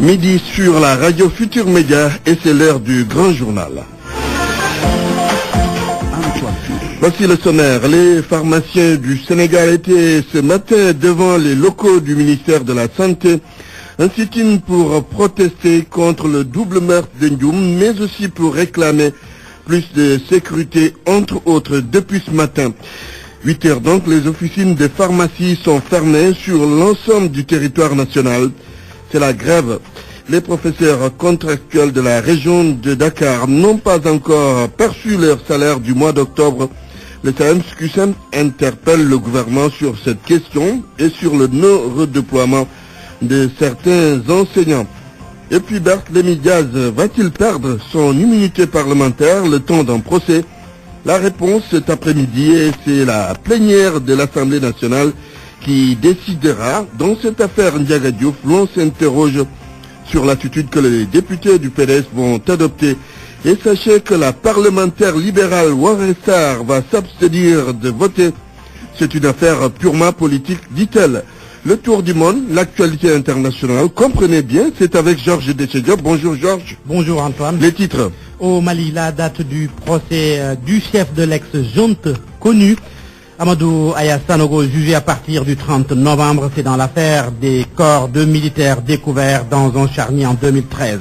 Midi sur la radio Futur Média et c'est l'heure du grand journal. Voici le sommaire. Les pharmaciens du Sénégal étaient ce matin devant les locaux du ministère de la Santé. Un sit-in pour protester contre le double meurtre de Ndioum, mais aussi pour réclamer plus de sécurité, entre autres, depuis ce matin. 8 heures donc, les officines de pharmacie sont fermées sur l'ensemble du territoire national. C'est la grève. Les professeurs contractuels de la région de Dakar n'ont pas encore perçu leur salaire du mois d'octobre. Le SAEMS-QSEM interpelle le gouvernement sur cette question et sur le non-redéploiement de certains enseignants. Et puis Barthélémy Diaz va-t-il perdre son immunité parlementaire le temps d'un procès? La réponse cet après-midi, et c'est la plénière de l'Assemblée nationale qui décidera. Dans cette affaire Ndiaga Diouf, l'on s'interroge sur l'attitude que les députés du PDS vont adopter. Et sachez que la parlementaire libérale Waré Sarr va s'abstenir de voter. C'est une affaire purement politique, dit-elle. Le tour du monde, l'actualité internationale, comprenez bien, c'est avec Georges Deschediop. Bonjour Georges. Bonjour Antoine. Les titres. Au Mali, la date du procès du chef de l'ex-junte connu, Amadou Aya Sanogo, jugé à partir du 30 novembre. C'est dans l'affaire des corps de militaires découverts dans un charnier en 2013.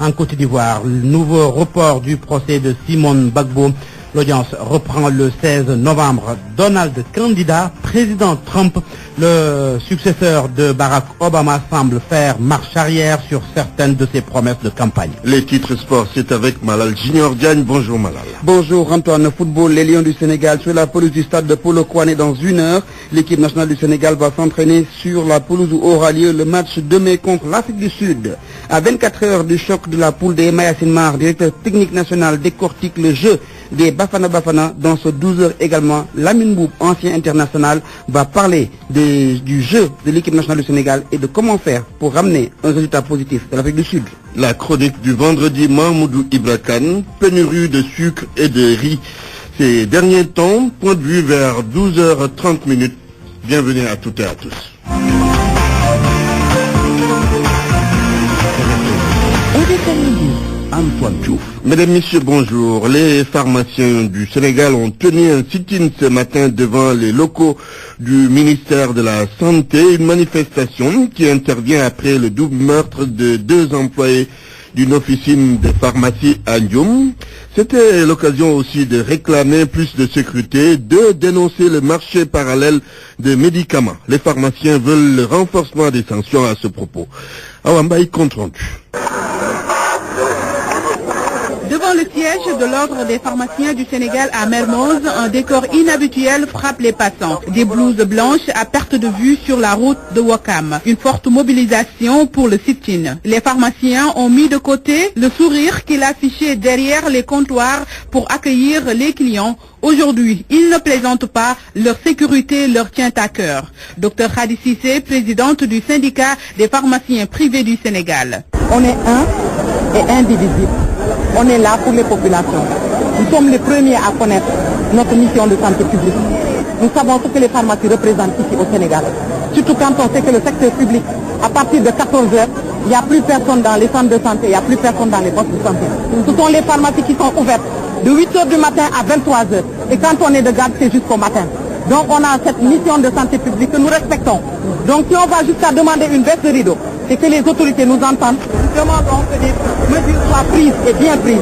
En Côte d'Ivoire, le nouveau report du procès de Simone Gbagbo. L'audience reprend le 16 novembre. Donald candidat, président Trump, le successeur de Barack Obama, semble faire marche arrière sur certaines de ses promesses de campagne. Les titres sport, c'est avec Malal Junior Diagne. Bonjour Malal. Bonjour Antoine. Football, les Lions du Sénégal sur la pelouse du stade de Polokwane dans 1 heure. L'équipe nationale du Sénégal va s'entraîner sur la pelouse où aura lieu le match demain contre l'Afrique du Sud. À 24 heures du choc de la poule des Mayacine Mar, directeur technique national, décortique le jeu des Bafana Bafana. Dans ce 12 heures également, Lamine Boub, ancien international, va parler du jeu de l'équipe nationale du Sénégal et de comment faire pour ramener un résultat positif de l'Afrique du Sud. La chronique du vendredi, Mahmoudou Ibra Kane, pénurie de sucre et de riz. Ces derniers temps, point de vue vers 12h30. Bienvenue à toutes et à tous. Antoine Diouf. Mesdames, Messieurs, bonjour. Les pharmaciens du Sénégal ont tenu un sit-in ce matin devant les locaux du ministère de la Santé. Une manifestation qui intervient après le double meurtre de 2 employés d'une officine de pharmacie à Ndioum. C'était l'occasion aussi de réclamer plus de sécurité, de dénoncer le marché parallèle de médicaments. Les pharmaciens veulent le renforcement des sanctions à ce propos. Awambaï, compte rendu. Devant le siège de l'Ordre des pharmaciens du Sénégal à Mermoz, un décor inhabituel frappe les passants. Des blouses blanches à perte de vue sur la route de Ouakam. Une forte mobilisation pour le sit-in. Les pharmaciens ont mis de côté le sourire qu'ils affichaient derrière les comptoirs pour accueillir les clients. Aujourd'hui, ils ne plaisantent pas, leur sécurité leur tient à cœur. Dr Khadi Cissé, présidente du syndicat des pharmaciens privés du Sénégal. On est un et indivisible. On est là pour les populations. Nous sommes les premiers à connaître notre mission de santé publique. Nous savons ce que les pharmacies représentent ici au Sénégal. Surtout quand on sait que le secteur public, à partir de 14 heures, il n'y a plus personne dans les centres de santé, il n'y a plus personne dans les postes de santé. Ce sont les pharmacies qui sont ouvertes de 8 heures du matin à 23 heures. Et quand on est de garde, c'est jusqu'au matin. Donc on a cette mission de santé publique que nous respectons. Donc si on va jusqu'à demander une baisse de rideau, c'est que les autorités nous entendent. Nous demandons que des mesures soient prises et bien prises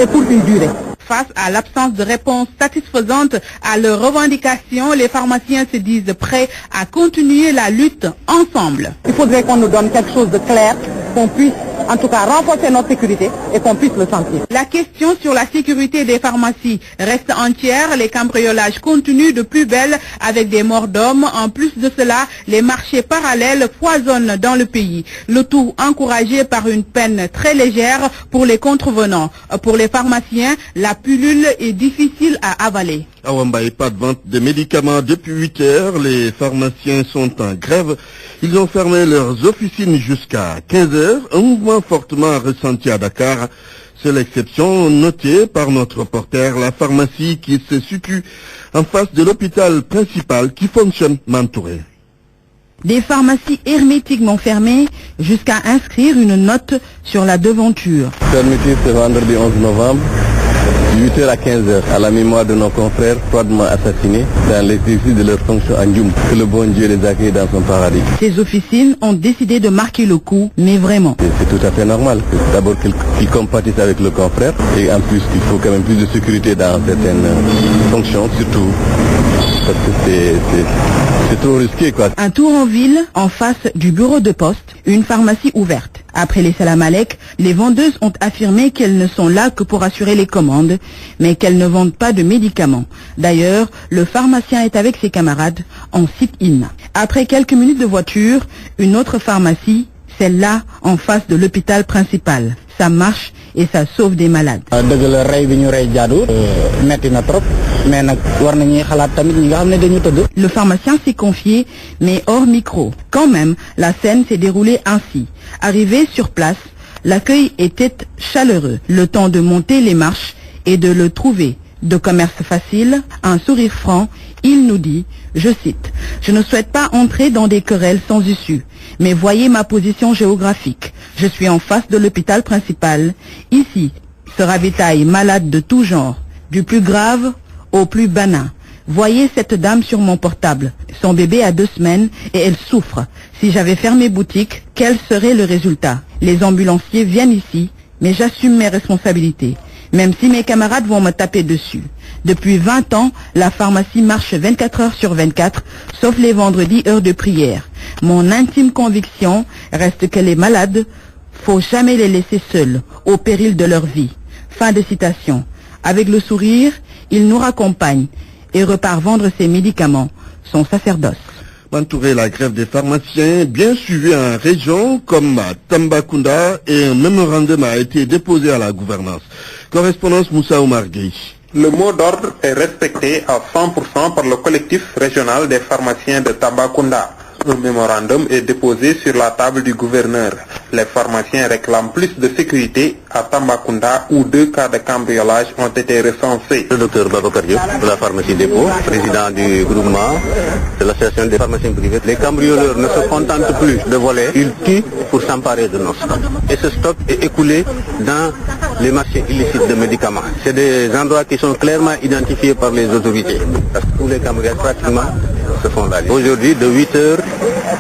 et pour une durée. Face à l'absence de réponse satisfaisante à leurs revendications, les pharmaciens se disent prêts à continuer la lutte ensemble. Il faudrait qu'on nous donne quelque chose de clair, qu'on puisse en tout cas renforcer notre sécurité et qu'on puisse le sentir. La question sur la sécurité des pharmacies reste entière. Les cambriolages continuent de plus belle avec des morts d'hommes. En plus de cela, les marchés parallèles foisonnent dans le pays. Le tout encouragé par une peine très légère pour les contrevenants. Pour les pharmaciens, la pilule est difficile à avaler. Awambaï, pas de vente de médicaments depuis 8 heures. Les pharmaciens sont en grève. Ils ont fermé leurs officines jusqu'à 15 heures. Un mouvement fortement ressenti à Dakar. Seule exception notée par notre reporter, la pharmacie qui se situe en face de l'hôpital principal qui fonctionne Mantouré. Des pharmacies hermétiquement fermées jusqu'à inscrire une note sur la devanture. Fermeture ce vendredi 11 novembre, 8h à 15h, à la mémoire de nos confrères froidement assassinés dans l'exercice de leur fonction à Ndioum. Que le bon Dieu les accueille dans son paradis. Ces officines ont décidé de marquer le coup, mais vraiment. C'est tout à fait normal. D'abord qu'ils compatissent avec le confrère et en plus il faut quand même plus de sécurité dans certaines fonctions, surtout parce que c'est trop risqué, quoi. Un tour en ville, en face du bureau de poste, une pharmacie ouverte. Après les Salam Alek, les vendeuses ont affirmé qu'elles ne sont là que pour assurer les commandes, mais qu'elles ne vendent pas de médicaments. D'ailleurs, le pharmacien est avec ses camarades en sit-in. Après quelques minutes de voiture, une autre pharmacie, celle-là en face de l'hôpital principal. Ça marche et ça sauve des malades. Le pharmacien s'est confié, mais hors micro. Quand même, la scène s'est déroulée ainsi. Arrivé sur place, l'accueil était chaleureux. Le temps de monter les marches et de le trouver. De commerce facile, un sourire franc, il nous dit, je cite, « Je ne souhaite pas entrer dans des querelles sans issue, mais voyez ma position géographique. Je suis en face de l'hôpital principal. Ici se ravitaillent malades de tout genre, du plus grave au plus banal. Voyez cette dame sur mon portable. Son bébé a 2 semaines et elle souffre. Si j'avais fermé boutique, quel serait le résultat? Les ambulanciers viennent ici, mais j'assume mes responsabilités. Même si mes camarades vont me taper dessus. Depuis 20 ans, la pharmacie marche 24 heures sur 24, sauf les vendredis heures de prière. Mon intime conviction reste que les malades, faut jamais les laisser seuls, au péril de leur vie. Fin de citation. Avec le sourire, il nous raccompagne et repart vendre ses médicaments, son sacerdoce. Entouré la grève des pharmaciens, bien suivi en région comme à Tambacounda, et un mémorandum a été déposé à la gouvernance. Correspondance Moussa Oumar Gueye. Le mot d'ordre est respecté à 100% par le collectif régional des pharmaciens de Tambacounda. Un mémorandum est déposé sur la table du gouverneur. Les pharmaciens réclament plus de sécurité à Tambacounda où 2 cas de cambriolage ont été recensés. Le docteur Babacar Diop de la pharmacie dépôt, président du groupement de l'association des pharmaciens privés. Les cambrioleurs ne se contentent plus de voler, ils tuent pour s'emparer de nos stocks. Et ce stock est écoulé dans les marchés illicites de médicaments. C'est des endroits qui sont clairement identifiés par les autorités. Parce que tous les cambriolages pratiquement se font là. Aujourd'hui de 8h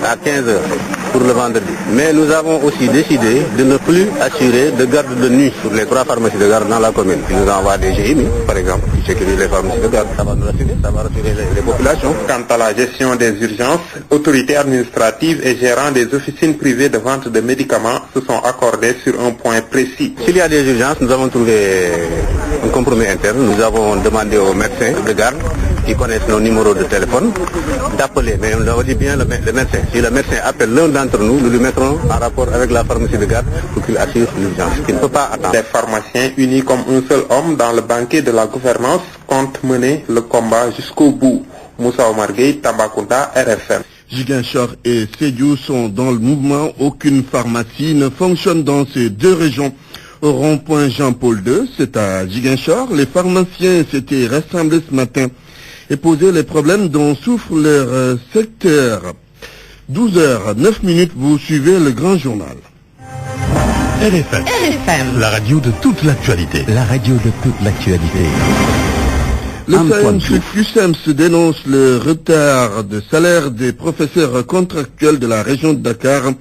à 15h pour le vendredi. Mais nous avons aussi décidé de ne plus assurer de garde de nuit sur les 3 pharmacies de garde dans la commune. Ils nous envoient des GMI, par exemple, qui sécurisent les pharmacies de garde. Ça va nous rassurer, ça va rassurer les populations. Quant à la gestion des urgences, autorités administratives et gérants des officines privées de vente de médicaments se sont accordés sur un point précis. S'il y a des urgences, nous avons trouvé un compromis interne. Nous avons demandé aux médecins de garde qui connaissent nos numéros de téléphone d'appeler, mais on dit bien le médecin. Si le médecin appelle l'un d'entre nous, nous lui mettrons en rapport avec la pharmacie de garde pour qu'il assure l'urgence. Il ne peut pas attendre. Les pharmaciens unis comme un seul homme dans le banquet de la gouvernance comptent mener le combat jusqu'au bout. Moussa Oumar Gueye, Tambacounda, RFM. Ziguinchor et Sédhiou sont dans le mouvement. Aucune pharmacie ne fonctionne dans ces 2 régions. Au rond-point Jean-Paul II, c'est à Ziguinchor, les pharmaciens s'étaient rassemblés ce matin et poser les problèmes dont souffre leur secteur. 12h09, vous suivez le grand journal. RFM. La radio de toute l'actualité. La radio de toute l'actualité. Le SAEMS dénonce le retard de salaire des professeurs contractuels de la région de Dakar,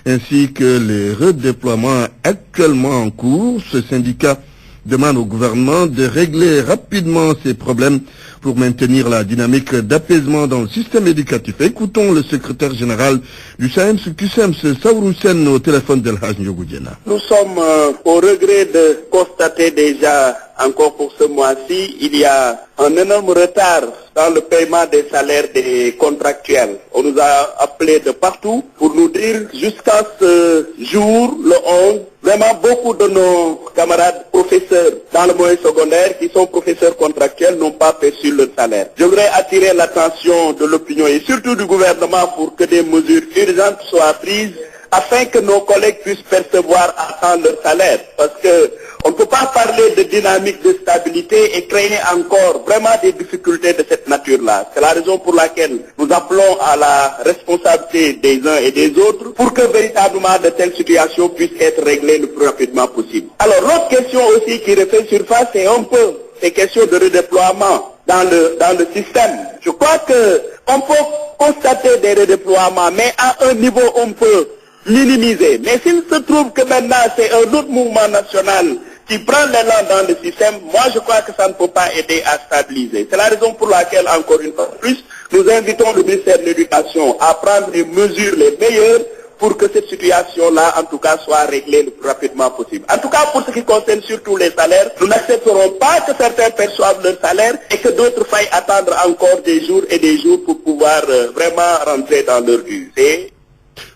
ainsi que les redéploiements actuellement en cours. Ce syndicat demande au gouvernement de régler rapidement ces problèmes pour maintenir la dynamique d'apaisement dans le système éducatif. Écoutons le secrétaire général du SAEMS-CUSEMS, Saourou Sen, au téléphone de l'Haj Ndiogoudiena. Nous sommes au regret de constater déjà, encore pour ce mois-ci, il y a un énorme retard dans le paiement des salaires des contractuels. On nous a appelés de partout pour nous dire jusqu'à ce jour, le 11, vraiment beaucoup de nos camarades professeurs dans le moyen secondaire qui sont professeurs contractuels n'ont pas perçu le salaire. Je voudrais attirer l'attention de l'opinion et surtout du gouvernement pour que des mesures urgentes soient prises afin que nos collègues puissent percevoir à temps leur salaire. Parce que On ne peut pas parler de dynamique de stabilité et créer encore vraiment des difficultés de cette nature-là. C'est la raison pour laquelle nous appelons à la responsabilité des uns et des autres pour que véritablement de telles situations puissent être réglées le plus rapidement possible. Alors l'autre question aussi qui refait surface, c'est un peu ces questions de redéploiement dans le système. Je crois que on peut constater des redéploiements, mais à un niveau on peut minimiser. Mais s'il se trouve que maintenant c'est un autre mouvement national qui prend l'élan dans le système, moi je crois que ça ne peut pas aider à stabiliser. C'est la raison pour laquelle, encore une fois de plus, nous invitons le ministère de l'Éducation à prendre les mesures les meilleures pour que cette situation-là, en tout cas, soit réglée le plus rapidement possible. En tout cas, pour ce qui concerne surtout les salaires, nous n'accepterons pas que certains perçoivent leur salaire et que d'autres faillent attendre encore des jours et des jours pour pouvoir vraiment rentrer dans leur dû.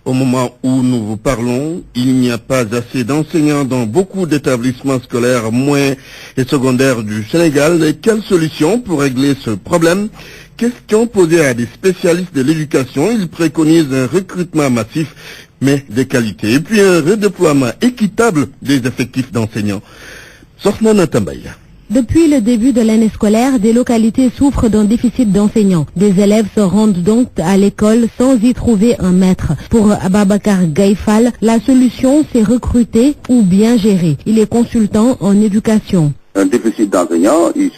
Au moment où nous vous parlons, il n'y a pas assez d'enseignants dans beaucoup d'établissements scolaires moyens et secondaires du Sénégal. Et quelle solution pour régler ce problème? Question posée à des spécialistes de l'éducation. Ils préconisent un recrutement massif, mais de qualité, et puis un redéploiement équitable des effectifs d'enseignants. Sokhna Natambaya. Depuis le début de l'année scolaire, des localités souffrent d'un déficit d'enseignants. Des élèves se rendent donc à l'école sans y trouver un maître. Pour Ababakar Gaïfal, la solution, c'est recruter ou bien gérer. Il est consultant en éducation. Un déficit d'enseignants, il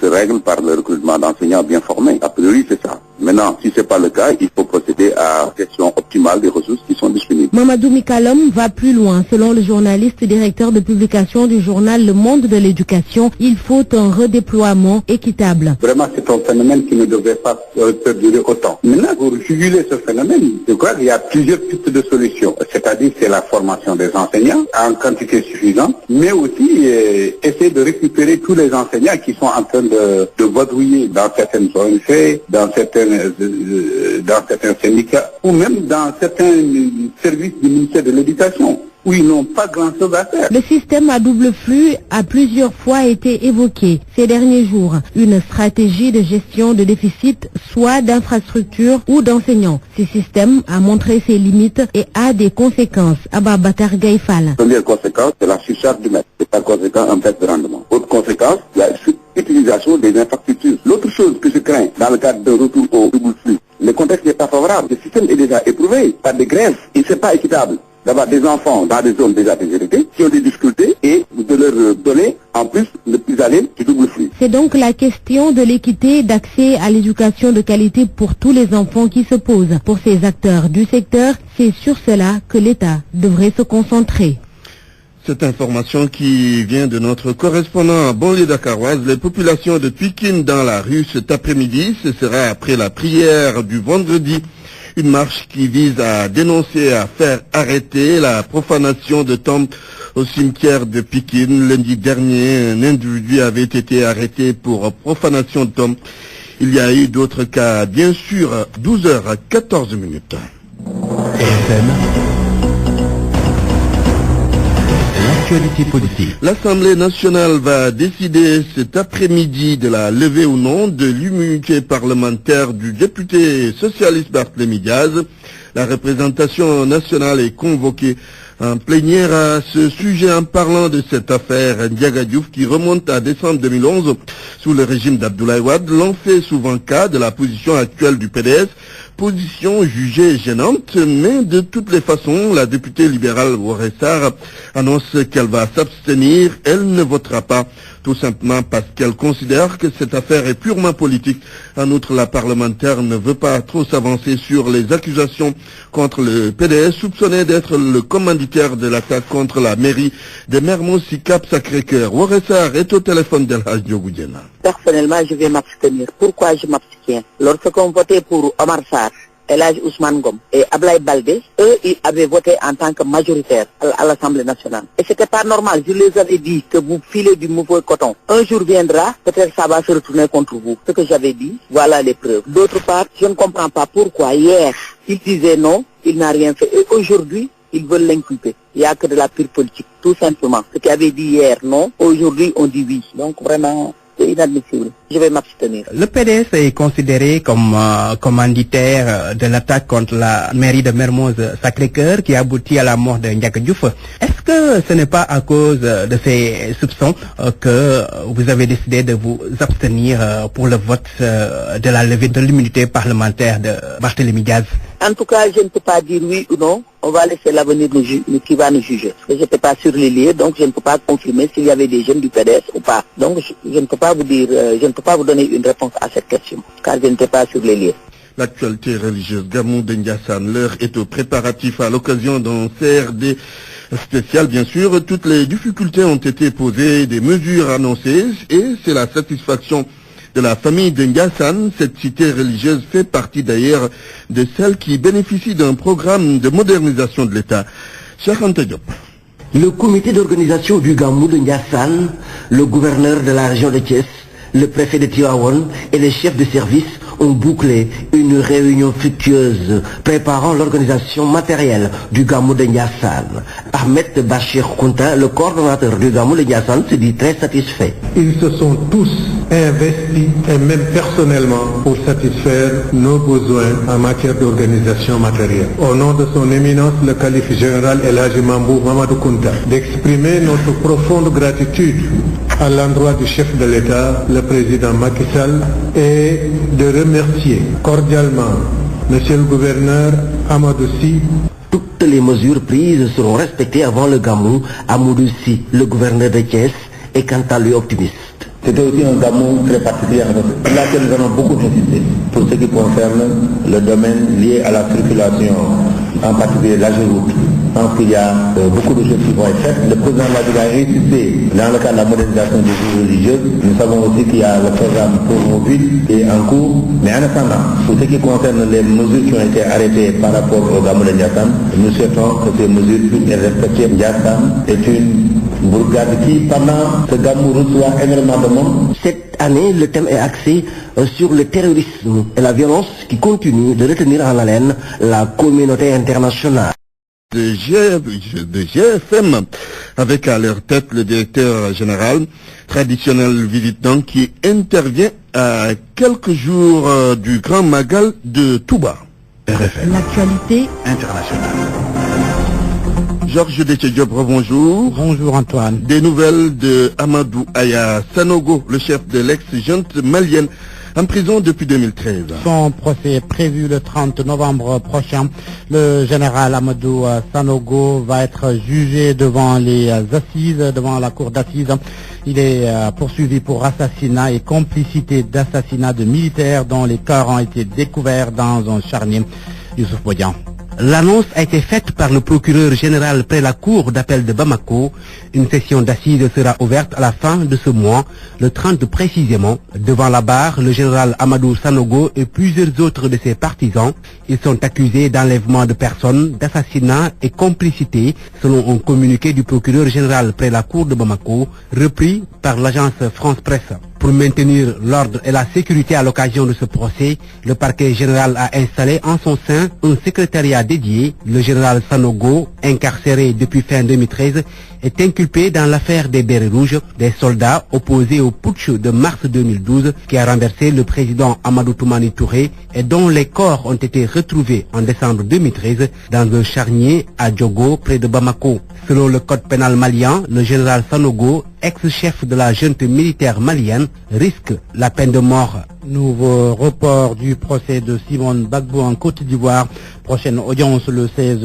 se règle par le recrutement d'enseignants bien formés. A priori, c'est ça. Maintenant, si ce n'est pas le cas, il faut procéder à la gestion optimale des ressources qui sont disponibles. Mamadou Mikalom va plus loin. Selon le journaliste directeur de publication du journal Le Monde de l'éducation, il faut un redéploiement équitable. Vraiment, c'est un phénomène qui ne devrait pas perdurer autant. Maintenant, pour juguler ce phénomène, je crois qu'il y a plusieurs types de solutions. C'est-à-dire, c'est la formation des enseignants en quantité suffisante, mais aussi essayer de récupérer tous les enseignants qui sont en train de vadrouiller dans certaines ONG, dans certains syndicats ou même dans certains services du ministère de l'Éducation où ils n'ont pas grand-chose à faire. Le système à double flux a plusieurs fois été évoqué ces derniers jours. Une stratégie de gestion de déficit, soit d'infrastructures ou d'enseignants. Ce système a montré ses limites et a des conséquences. Ababakar Gaïfal. La première conséquence, c'est la surcharge du maître. C'est par conséquent un baisse de rendement. Autre conséquence, il y a l'utilisation des infrastructures. L'autre chose que je crains dans le cadre d'un retour au double flux, le contexte n'est pas favorable. Le système est déjà éprouvé par des grèves. Et ce n'est pas équitable d'avoir des enfants dans des zones déjà déshéritées qui ont des difficultés et de leur donner en plus le pis-aller du double flux. C'est donc la question de l'équité d'accès à l'éducation de qualité pour tous les enfants qui se pose. Pour ces acteurs du secteur, c'est sur cela que l'État devrait se concentrer. Cette information qui vient de notre correspondant à banlieue dakaroise, les populations de Pikine dans la rue cet après-midi, ce sera après la prière du vendredi. Une marche qui vise à dénoncer, à faire arrêter la profanation de tombes au cimetière de Pikine. Lundi dernier, un individu avait été arrêté pour profanation de tombes. Il y a eu d'autres cas, bien sûr, 12h14. RFM. L'actualité politique. L'Assemblée nationale va décider cet après-midi de la levée ou non de l'immunité parlementaire du député socialiste Barthélémy Diaz. La représentation nationale est convoquée en plénière à ce sujet en parlant de cette affaire Ndiaga Diouf qui remonte à décembre 2011 sous le régime d'Abdoulaye Wade. L'on fait souvent cas de la position actuelle du PDS, position jugée gênante, mais de toutes les façons, la députée libérale Woré Sarr annonce qu'elle va s'abstenir, elle ne votera pas, tout simplement parce qu'elle considère que cette affaire est purement politique. En outre, la parlementaire ne veut pas trop s'avancer sur les accusations contre le PDS, soupçonné d'être le commanditaire de l'attaque contre la mairie de Mermoz Sicap Sacré-Cœur. Woré Sarr est au téléphone de la Diogoudjena. Personnellement, je vais m'abstenir. Pourquoi je m'abstiens? Lorsqu'on votait pour Omar Sarr, Elhadji Ousmane Ngom et Ablaye Baldé, eux, ils avaient voté en tant que majoritaire à l'Assemblée nationale. Et c'était pas normal. Je les avais dit que vous filez du mauvais coton. Un jour viendra, peut-être ça va se retourner contre vous. Ce que j'avais dit, voilà les preuves. D'autre part, je ne comprends pas pourquoi hier, ils disaient non, il n'a rien fait. Et aujourd'hui, ils veulent l'inculper. Il n'y a que de la pure politique, tout simplement. Ce qu'ils avaient dit hier non, aujourd'hui on dit oui. Donc vraiment, c'est inadmissible. je vais m'abstenir. Le PDS est considéré comme commanditaire de l'attaque contre la mairie de Mermoz Sacré-Cœur qui aboutit à la mort de Ndiaga Diouf. Est-ce que ce n'est pas à cause de ces soupçons que vous avez décidé de vous abstenir pour le vote de la levée de l'immunité parlementaire de Barthélémy Diaz? En tout cas, je ne peux pas dire oui ou non. On va laisser l'avenir qui va nous juger. Parce que je n'étais pas sur les lieux, donc je ne peux pas confirmer s'il y avait des jeunes du PDS ou pas. Donc je ne peux pas vous dire, je ne peux pas vous donner une réponse à cette question, car je n'étais pas sur les lieux. L'actualité religieuse Gamou de Ndiassane, l'heure est au préparatif à l'occasion d'un CRD spécial. Bien sûr, toutes les difficultés ont été posées, des mesures annoncées et c'est la satisfaction de la famille de Ndiassane. Cette cité religieuse fait partie d'ailleurs de celles qui bénéficient d'un programme de modernisation de l'État. Cheikh Anta Diop. Le comité d'organisation du Gamou de Ndiassane, le gouverneur de la région de Thiès, le préfet de Tivaouane et les chefs de service ont bouclé une réunion fructueuse préparant l'organisation matérielle du Gamou de Ndiassane. Ahmed Bachir Kounta, le coordonnateur du Gamou de Ndiassane, se dit très satisfait. Ils se sont tous investis et même personnellement pour satisfaire nos besoins en matière d'organisation matérielle. Au nom de son éminence, le calife général El Hadji Mambou Mamadou Kounta, d'exprimer notre profonde gratitude à l'endroit du chef de l'État, le président Macky Sall, et de remercier cordialement Monsieur le gouverneur Amadou Sy. Toutes les mesures prises seront respectées avant le Gamou. Amadou Sy, le gouverneur de Thiès, est quant à lui optimiste. C'était aussi un Gamou très particulier dans lequel nous avons beaucoup insisté pour ce qui concerne le domaine lié à la circulation, en particulier la route. Je pense qu'il y a beaucoup de choses qui vont être faites. Le président Madiga a insisté dans le cadre de la modernisation des villes religieuses. Nous savons aussi qu'il y a le programme pour mobile qui est en cours. Mais en attendant, pour ce qui concerne les mesures qui ont été arrêtées par rapport au Gamou de Ndiassane, nous souhaitons que ces mesures puissent être respectées. Ndiassane est une bourgade qui, pendant ce Gamou, reçoit énormément de monde. Cette année, le thème est axé sur le terrorisme et la violence qui continue de retenir en haleine la communauté internationale. De GFM, avec à leur tête le directeur général, traditionnelle visite donc qui intervient à quelques jours du Grand Magal de Touba. RFM. L'actualité internationale. Georges Déthié-Diop, bonjour. Bonjour Antoine. Des nouvelles de Amadou Aya Sanogo, le chef de l'ex-junte malienne, en prison depuis 2013. Son procès est prévu le 30 novembre prochain. Le général Amadou Sanogo va être jugé devant les assises, devant la cour d'assises. Il est poursuivi pour assassinat et complicité d'assassinat de militaires dont les corps ont été découverts dans un charnier. Youssouf Bodian. L'annonce a été faite par le procureur général près la cour d'appel de Bamako. Une session d'assises sera ouverte à la fin de ce mois, le 30 précisément. Devant la barre, le général Amadou Sanogo et plusieurs autres de ses partisans. Ils sont accusés d'enlèvement de personnes, d'assassinat et complicité, selon un communiqué du procureur général près la cour de Bamako, repris par l'agence France Presse. Pour maintenir l'ordre et la sécurité à l'occasion de ce procès, le parquet général a installé en son sein un secrétariat dédié. Le général Sanogo, incarcéré depuis fin 2013, est inculpé dans l'affaire des Bérets Rouges, des soldats opposés au putsch de mars 2012 qui a renversé le président Amadou Toumani Touré et dont les corps ont été retrouvés en décembre 2013 dans un charnier à Diogo près de Bamako. Selon le code pénal malien, le général Sanogo, ex-chef de la junte militaire malienne, risque la peine de mort. Nouveau report du procès de Simone Gbagbo en Côte d'Ivoire. Prochaine audience le 16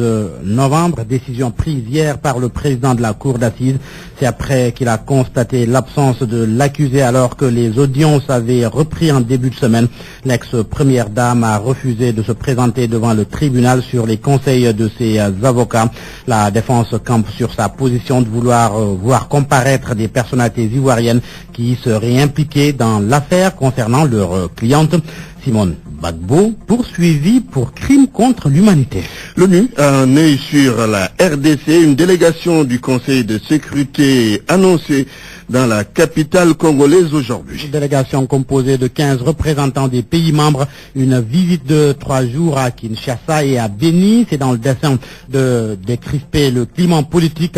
novembre. Décision prise hier par le président de la cour d'assises. C'est après qu'il a constaté l'absence de l'accusé alors que les audiences avaient repris en début de semaine. L'ex-première dame a refusé de se présenter devant le tribunal sur les conseils de ses avocats. La défense campe sur sa position de vouloir voir comparaître des personnalités ivoiriennes qui seraient impliquées dans l'affaire concernant leur cliente Simone Gbagbo, poursuivie pour crime contre l'humanité. L'ONU a un œil sur la RDC. Une délégation du Conseil de sécurité annoncée dans la capitale congolaise aujourd'hui. Une délégation composée de 15 représentants des pays membres, une visite de 3 jours à Kinshasa et à Beni. C'est dans le dessein de décrisper le climat politique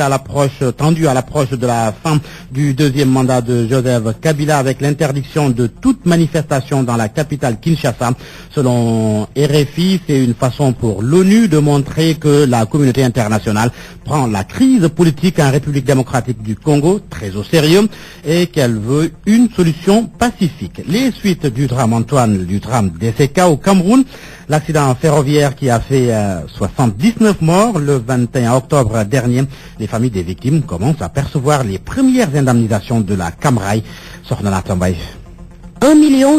tendu à l'approche de la fin du deuxième mandat de Joseph Kabila, avec l'interdiction de toute manifestation dans la capitale Kinshasa. Selon RFI, c'est une façon pour l'ONU de montrer que la communauté internationale prend la crise politique en République démocratique du Congo très au sérieux et qu'elle veut une solution pacifique. Les suites du drame, Antoine, du drame DCK au Cameroun, l'accident ferroviaire qui a fait 79 morts le 21 octobre dernier. Les familles des victimes commencent à percevoir les premières indemnisations de la Camraï. Sornana Tambay. 1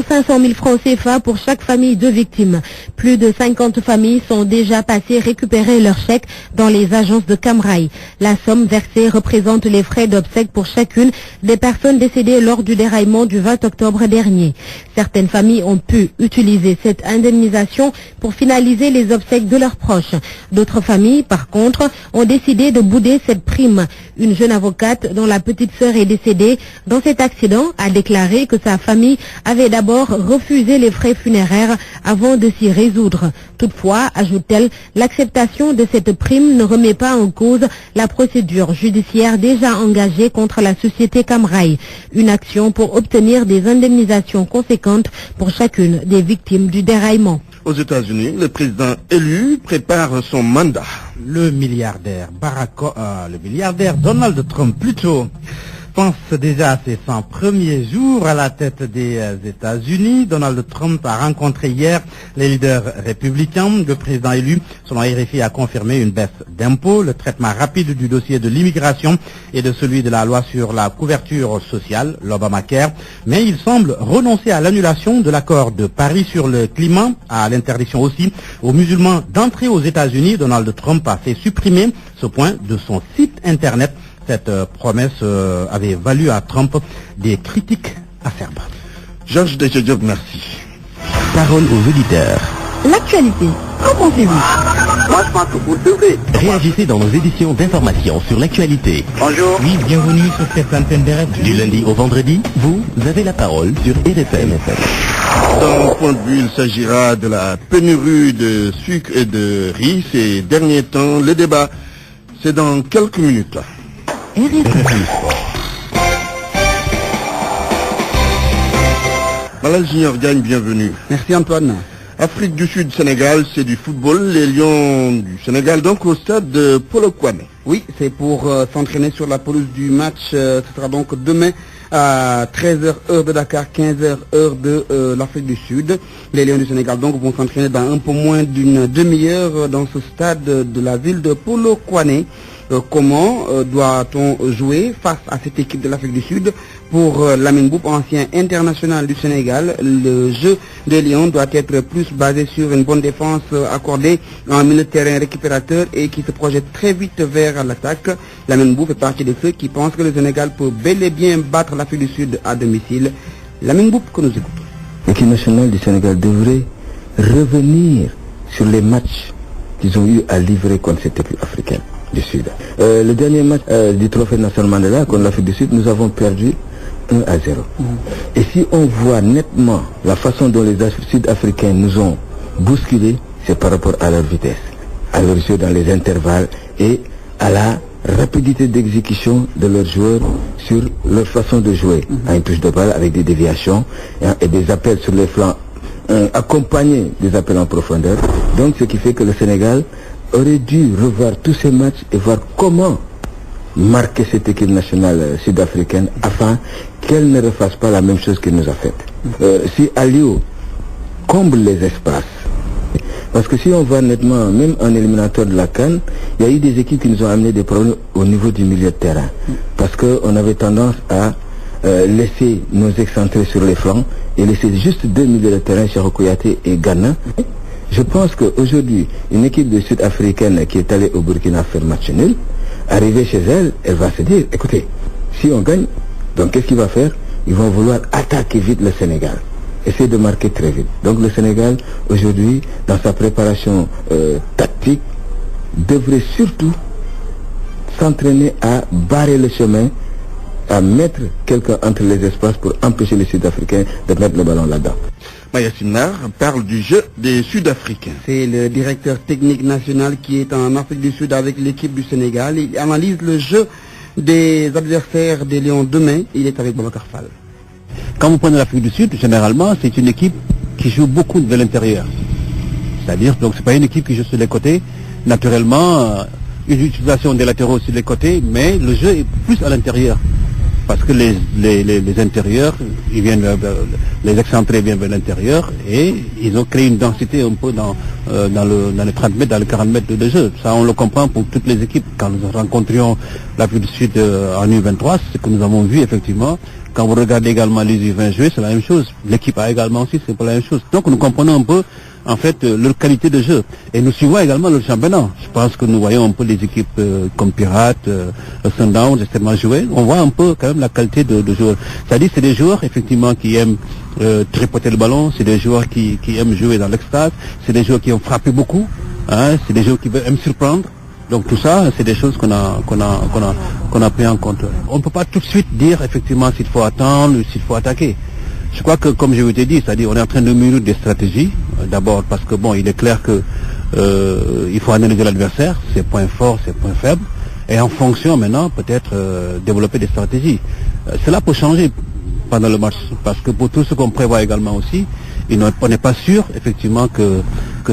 500 000 francs CFA pour chaque famille de victimes. Plus de 50 familles sont déjà passées récupérer leurs chèques dans les agences de Camraï. La somme versée représente les frais d'obsèques pour chacune des personnes décédées lors du déraillement du 20 octobre dernier. Certaines familles ont pu utiliser cette indemnisation pour finaliser les obsèques de leurs proches. D'autres familles, par contre, ont décidé de bouder cette prime. Une jeune avocate dont la petite sœur est décédée dans cet accident a déclaré que sa famille avait d'abord refusé les frais funéraires avant de s'y résoudre. Toutefois, ajoute-t-elle, l'acceptation de cette prime ne remet pas en cause la procédure judiciaire déjà engagée contre la société Camraï. Une action pour obtenir des indemnisations conséquentes pour chacune des victimes du déraillement. Aux États-Unis, le président élu prépare son mandat. Le milliardaire Donald Trump, plutôt, pense déjà à ses 100 premiers jours à la tête des États-Unis. Donald Trump a rencontré hier les leaders républicains. Le président élu, selon RFI, a confirmé une baisse d'impôts, le traitement rapide du dossier de l'immigration et de celui de la loi sur la couverture sociale, l'Obamacare. Mais il semble renoncer à l'annulation de l'accord de Paris sur le climat, à l'interdiction aussi aux musulmans d'entrer aux États-Unis. Donald Trump a fait supprimer ce point de son site internet. Cette promesse avait valu à Trump des critiques acerbes. Georges Deschediop, merci. Parole aux auditeurs. L'actualité, qu'en pensez-vous? Moi, je pense que vous devez. Réagissez dans nos éditions d'information sur l'actualité. Bonjour. Oui, bienvenue sur cette antenne de RFI. Du lundi au vendredi, vous avez la parole sur RFM. Dans le point de vue, il s'agira de la pénurie de sucre et de riz ces derniers temps. Le débat, c'est dans quelques minutes. Malal Junior Diagne, bienvenue. Merci Antoine. Afrique du Sud-Sénégal, c'est du football. Les Lions du Sénégal, donc au stade de Polokwane. Oui, c'est pour s'entraîner sur la pelouse du match. Ce sera donc demain à 13h heure de Dakar, 15h heure de l'Afrique du Sud. Les Lions du Sénégal donc vont s'entraîner dans un peu moins d'une demi-heure dans ce stade de la ville de Polokwane. Comment doit-on jouer face à cette équipe de l'Afrique du Sud? Pour Lamine Boub, ancien international du Sénégal, le jeu des Lions doit être plus basé sur une bonne défense accordée à un milieu de terrain récupérateur et qui se projette très vite vers l'attaque. Lamine Boub fait partie de ceux qui pensent que le Sénégal peut bel et bien battre l'Afrique du Sud à domicile. Lamine Boub, que nous écoutons. L'équipe nationale du Sénégal devrait revenir sur les matchs qu'ils ont eu à livrer contre cette équipe africaine du Sud. Le dernier match du trophée Nelson Mandela contre l'Afrique du Sud, nous avons perdu 1-0. Et si on voit nettement la façon dont les Sud-Africains nous ont bousculés, c'est par rapport à leur vitesse, à leur jeu dans les intervalles et à la rapidité d'exécution de leurs joueurs sur leur façon de jouer, à une touche de balle avec des déviations et des appels sur les flancs, accompagnés des appels en profondeur. Donc ce qui fait que le Sénégal aurait dû revoir tous ces matchs et voir comment marquer cette équipe nationale sud-africaine afin qu'elle ne refasse pas la même chose qu'elle nous a faite. Si Aliou comble les espaces, parce que si on voit nettement, même en éliminatoire de la CAN, il y a eu des équipes qui nous ont amené des problèmes au niveau du milieu de terrain, parce qu'on avait tendance à laisser nos excentrés sur les flancs et laisser juste deux milieux de terrain, Cheikh Kouyaté et Ghana. Je pense qu'aujourd'hui, une équipe de Sud-Africaine qui est allée au Burkina faire match nul, arrivée chez elle, elle va se dire, écoutez, si on gagne, donc qu'est-ce qu'il va faire? Ils vont vouloir attaquer vite le Sénégal, essayer de marquer très vite. Donc le Sénégal, aujourd'hui, dans sa préparation tactique, devrait surtout s'entraîner à barrer le chemin à mettre quelqu'un entre les espaces pour empêcher les Sud-Africains de mettre le ballon là-dedans. Maya Simnar parle du jeu des Sud-Africains. C'est le directeur technique national qui est en Afrique du Sud avec l'équipe du Sénégal. Il analyse le jeu des adversaires des Lions demain. Il est avec Babacar Fall. Quand vous prenez l'Afrique du Sud, généralement, c'est une équipe qui joue beaucoup de l'intérieur. C'est-à-dire, donc, c'est pas une équipe qui joue sur les côtés. Naturellement, une utilisation des latéraux sur les côtés, mais le jeu est plus à l'intérieur. Parce que les intérieurs, ils viennent, les excentrés viennent vers l'intérieur et ils ont créé une densité un peu dans les 30 mètres, dans les 40 mètres de jeu. Ça, on le comprend pour toutes les équipes. Quand nous rencontrions l'Afrique du Sud en U23, c'est ce que nous avons vu effectivement. Quand vous regardez également les U20 jouer, c'est la même chose. L'équipe A également aussi, c'est pas la même chose. Donc nous comprenons un peu, en fait, leur qualité de jeu. Et nous suivons également le championnat. Je pense que nous voyons un peu les équipes comme Pirates, Sundowns, extrêmement jouer. On voit un peu quand même la qualité de joueurs. C'est-à-dire c'est des joueurs effectivement qui aiment tripoter le ballon, c'est des joueurs qui aiment jouer dans l'extase, c'est des joueurs qui ont frappé beaucoup, hein, c'est des joueurs qui aiment surprendre. Donc tout ça, c'est des choses qu'on a pris en compte. On ne peut pas tout de suite dire effectivement s'il faut attendre ou s'il faut attaquer. Je crois que, comme je vous ai dit, c'est-à-dire on est en train de mûrir des stratégies. D'abord parce que bon, il est clair que il faut analyser l'adversaire, ses points forts, ses points faibles, et en fonction maintenant peut-être développer des stratégies. Cela peut changer pendant le match, parce que pour tout ce qu'on prévoit également aussi, on n'est pas sûr effectivement que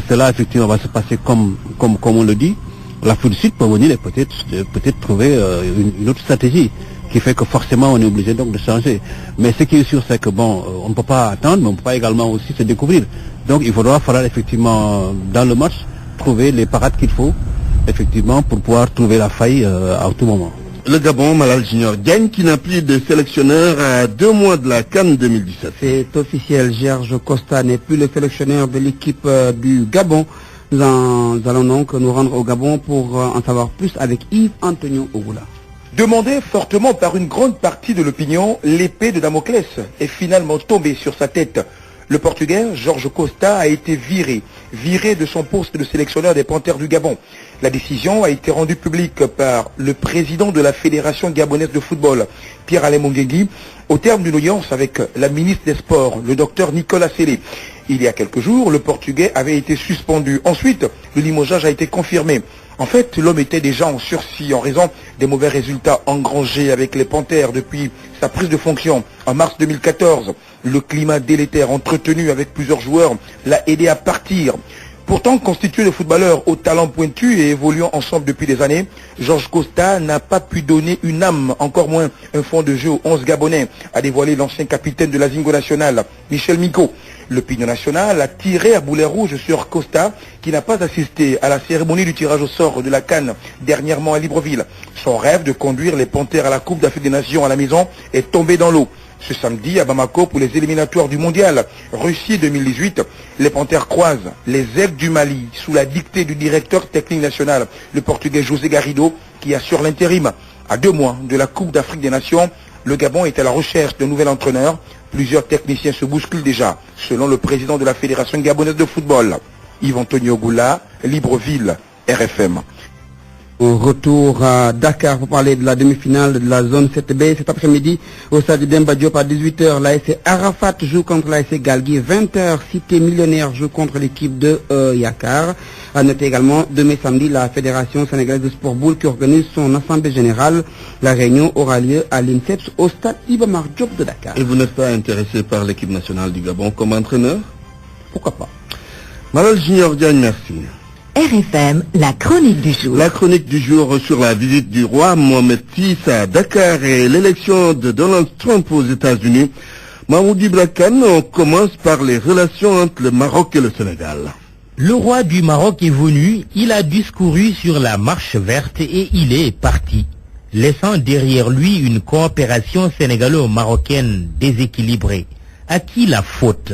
cela effectivement va se passer comme on le dit. L'Afrique du Sud peut venir et peut-être trouver une autre stratégie qui fait que forcément on est obligé donc de changer. Mais ce qui est sûr, c'est que bon, on ne peut pas attendre, mais on ne peut pas également aussi se découvrir. Donc il faudra effectivement dans le match trouver les parades qu'il faut effectivement pour pouvoir trouver la faille à tout moment. Le Gabon, Malal Junior Diagne, qui n'a plus de sélectionneur à 2 mois de la CAN 2017. C'est officiel, Georges Costa n'est plus le sélectionneur de l'équipe du Gabon. Nous allons donc nous rendre au Gabon pour en savoir plus avec Yves Antonio Ogoula. Demandé fortement par une grande partie de l'opinion, l'épée de Damoclès est finalement tombée sur sa tête. Le Portugais, Georges Costa, a été viré de son poste de sélectionneur des Panthères du Gabon. La décision a été rendue publique par le président de la Fédération gabonaise de football, Pierre-Alain Monguengui, au terme d'une audience avec la ministre des Sports, le docteur Nicolas Sélé. Il y a quelques jours, le Portugais avait été suspendu. Ensuite, le limogeage a été confirmé. En fait, l'homme était déjà en sursis en raison des mauvais résultats engrangés avec les Panthères depuis sa prise de fonction en mars 2014. Le climat délétère entretenu avec plusieurs joueurs l'a aidé à partir. Pourtant, constitué de footballeurs au talent pointu et évoluant ensemble depuis des années, Georges Costa n'a pas pu donner une âme, encore moins un fond de jeu aux 11 Gabonais, a dévoilé l'ancien capitaine de la Zingo nationale, Michel Miko. L'opinion nationale a tiré à boulet rouge sur Costa, qui n'a pas assisté à la cérémonie du tirage au sort de la CAN dernièrement à Libreville. Son rêve de conduire les Panthères à la Coupe d'Afrique des Nations à la maison est tombé dans l'eau. Ce samedi à Bamako pour les éliminatoires du mondial Russie 2018, les Panthères croisent les aigles du Mali sous la dictée du directeur technique national, le Portugais José Garrido, qui assure l'intérim. À 2 mois de la Coupe d'Afrique des Nations, le Gabon est à la recherche d'un nouvel entraîneur. Plusieurs techniciens se bousculent déjà, selon le président de la Fédération gabonaise de football, Yves Antonio Ogoula, Libreville, RFM. Au retour à Dakar pour parler de la demi-finale de la zone 7B cet après-midi au stade Demba Diop à 18h. L'ASC Arafat joue contre l'ASC Galgui. 20h, Cité Millionnaire joue contre l'équipe de Yakar. À noter également, demain samedi, la Fédération sénégalaise de sport boule qui organise son assemblée générale. La réunion aura lieu à l'INSEPS au stade Iba Mar Diop de Dakar. Et vous n'êtes pas intéressé par l'équipe nationale du Gabon comme entraîneur? Pourquoi pas? Malal Junior Diagne, merci. RFM, la chronique du jour. La chronique du jour sur la visite du roi Mohamed VI à Dakar et l'élection de Donald Trump aux États-Unis. Mahmoud Ibra Kane, on commence par les relations entre le Maroc et le Sénégal. Le roi du Maroc est venu, il a discouru sur la marche verte et il est parti, laissant derrière lui une coopération sénégalo-marocaine déséquilibrée. À qui la faute?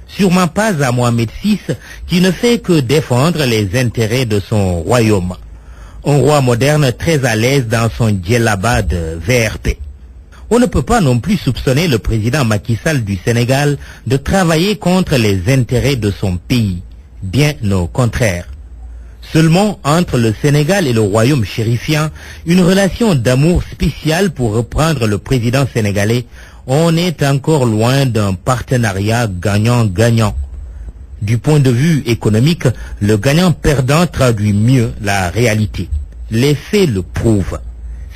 Sûrement pas à Mohamed VI, qui ne fait que défendre les intérêts de son royaume. Un roi moderne très à l'aise dans son djellaba de VRP. On ne peut pas non plus soupçonner le président Macky Sall du Sénégal de travailler contre les intérêts de son pays. Bien au contraire. Seulement, entre le Sénégal et le royaume chérifien, une relation d'amour spéciale pour reprendre le président sénégalais, on est encore loin d'un partenariat gagnant-gagnant. Du point de vue économique, le gagnant-perdant traduit mieux la réalité. Les faits le prouvent.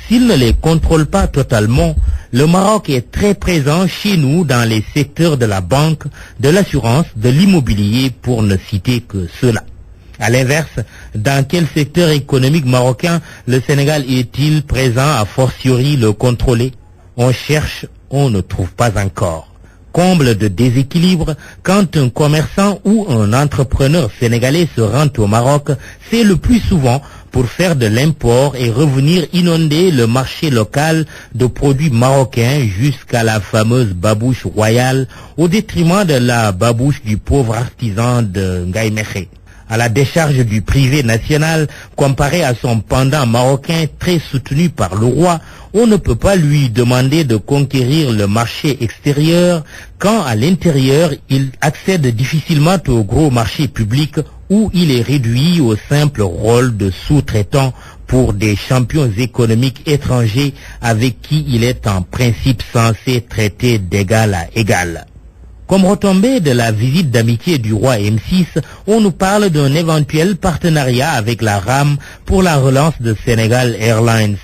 S'il ne les contrôle pas totalement, le Maroc est très présent chez nous dans les secteurs de la banque, de l'assurance, de l'immobilier, pour ne citer que cela. À l'inverse, dans quel secteur économique marocain le Sénégal est-il présent, a fortiori le contrôler? On cherche, on ne trouve pas encore. Comble de déséquilibre, quand un commerçant ou un entrepreneur sénégalais se rend au Maroc, c'est le plus souvent pour faire de l'import et revenir inonder le marché local de produits marocains jusqu'à la fameuse babouche royale, au détriment de la babouche du pauvre artisan de Ngaïmekhe. À la décharge du privé national, comparé à son pendant marocain très soutenu par le roi, on ne peut pas lui demander de conquérir le marché extérieur quand à l'intérieur il accède difficilement au gros marché public où il est réduit au simple rôle de sous-traitant pour des champions économiques étrangers avec qui il est en principe censé traiter d'égal à égal. Comme retombée de la visite d'amitié du roi M6, on nous parle d'un éventuel partenariat avec la RAM pour la relance de Sénégal Airlines.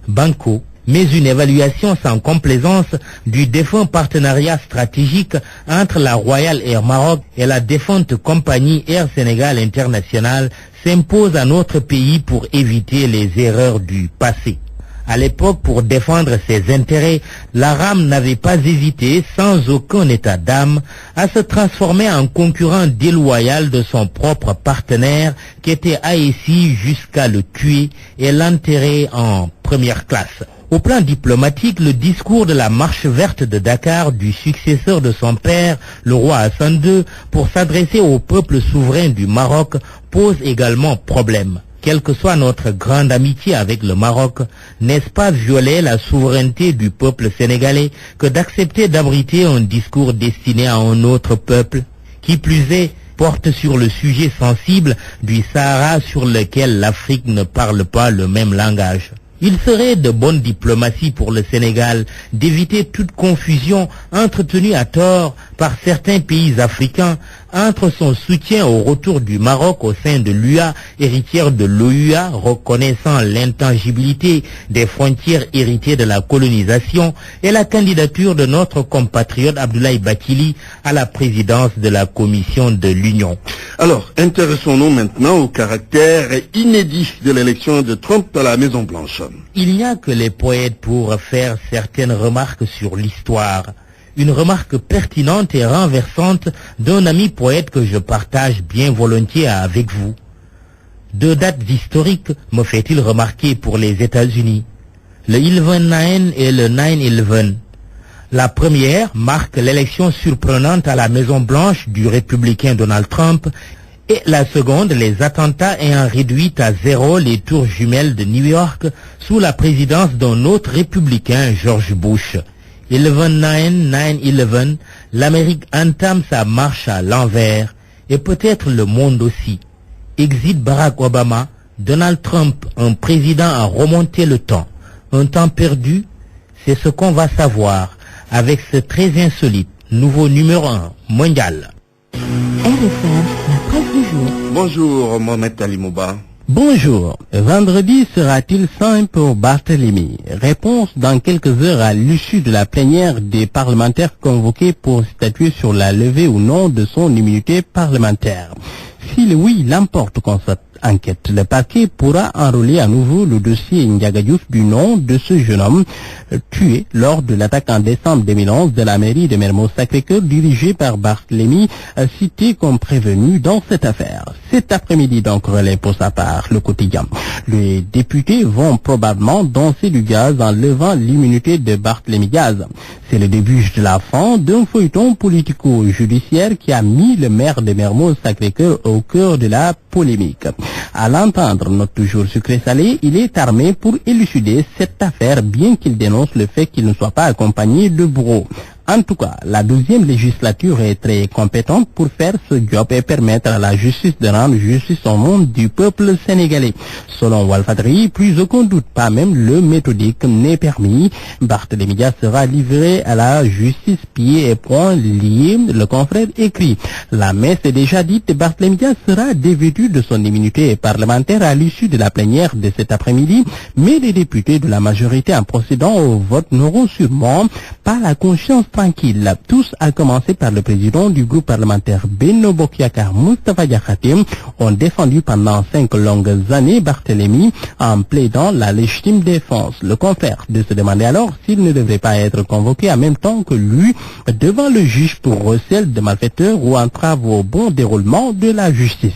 Banco, mais une évaluation sans complaisance du défunt partenariat stratégique entre la Royal Air Maroc et la défunte compagnie Air Sénégal International s'impose à notre pays pour éviter les erreurs du passé. À l'époque, pour défendre ses intérêts, la RAM n'avait pas hésité, sans aucun état d'âme, à se transformer en concurrent déloyal de son propre partenaire qui était ASI jusqu'à le tuer et l'enterrer en première classe. Au plan diplomatique, le discours de la marche verte de Dakar du successeur de son père, le roi Hassan II, pour s'adresser au peuple souverain du Maroc pose également problème. Quelle que soit notre grande amitié avec le Maroc, n'est-ce pas violer la souveraineté du peuple sénégalais que d'accepter d'abriter un discours destiné à un autre peuple? Qui plus est, porte sur le sujet sensible du Sahara sur lequel l'Afrique ne parle pas le même langage. Il serait de bonne diplomatie pour le Sénégal d'éviter toute confusion entretenue à tort par certains pays africains entre son soutien au retour du Maroc au sein de l'UA, héritière de l'OUA, reconnaissant l'intangibilité des frontières héritées de la colonisation, et la candidature de notre compatriote Abdoulaye Bathily à la présidence de la Commission de l'Union. Alors, intéressons-nous maintenant au caractère inédit de l'élection de Trump à la Maison-Blanche. Il n'y a que les poètes pour faire certaines remarques sur l'histoire. Une remarque pertinente et renversante d'un ami poète que je partage bien volontiers avec vous. Deux dates historiques me fait-il remarquer pour les États-Unis, le 11/9 et le 9/11. La première marque l'élection surprenante à la Maison-Blanche du républicain Donald Trump, et la seconde les attentats ayant réduit à zéro les tours jumelles de New York sous la présidence d'un autre républicain, George Bush. 11/9, 9/11, l'Amérique entame sa marche à l'envers, et peut-être le monde aussi. Exit Barack Obama, Donald Trump, un président à remonter le temps. Un temps perdu, c'est ce qu'on va savoir avec ce très insolite nouveau numéro 1 mondial. RFM, la presse du jour. Bonjour, Mohamed Ali Mouba. Bonjour. Vendredi sera-t-il sain pour Barthélemy? Réponse dans quelques heures à l'issue de la plénière des parlementaires convoqués pour statuer sur la levée ou non de son immunité parlementaire. Si le oui l'emporte qu'on enquête, le parquet pourra enrôler à nouveau le dossier Ndiaga Diouf du nom de ce jeune homme tué lors de l'attaque en décembre 2011 de la mairie de Mermoz Sacré-Cœur dirigée par Barthélemy, cité comme prévenu dans cette affaire. Cet après-midi donc relève pour sa part le quotidien. Les députés vont probablement danser du gaz en levant l'immunité de Barthélemy Gaz. C'est le début de la fin d'un feuilleton politico-judiciaire qui a mis le maire de Mermoz Sacré-Cœur au cœur de la polémique. À l'entendre, notre toujours sucré-salé, il est armé pour élucider cette affaire, bien qu'il dénonce le fait qu'il ne soit pas accompagné de bourreau. En tout cas, la 12e législature est très compétente pour faire ce job et permettre à la justice de rendre justice au nom du peuple sénégalais. Selon Walfadri, plus aucun doute, pas même le méthodique n'est permis. Barthélémy Dias sera livré à la justice pieds et poings liés, le confrère écrit. La messe est déjà dite, Barthélémy Dias sera dévêtu de son immunité parlementaire à l'issue de la plénière de cet après-midi, mais les députés de la majorité en procédant au vote n'auront sûrement pas la conscience tranquille. Tous, à commencer par le président du groupe parlementaire Benno Bokk Yakaar, Moustapha Diakhaté, ont défendu pendant 5 longues années Barthélémy en plaidant la légitime défense. Le confrère de se demander alors s'il ne devrait pas être convoqué en même temps que lui devant le juge pour recel de malfaiteurs ou entrave au bon déroulement de la justice.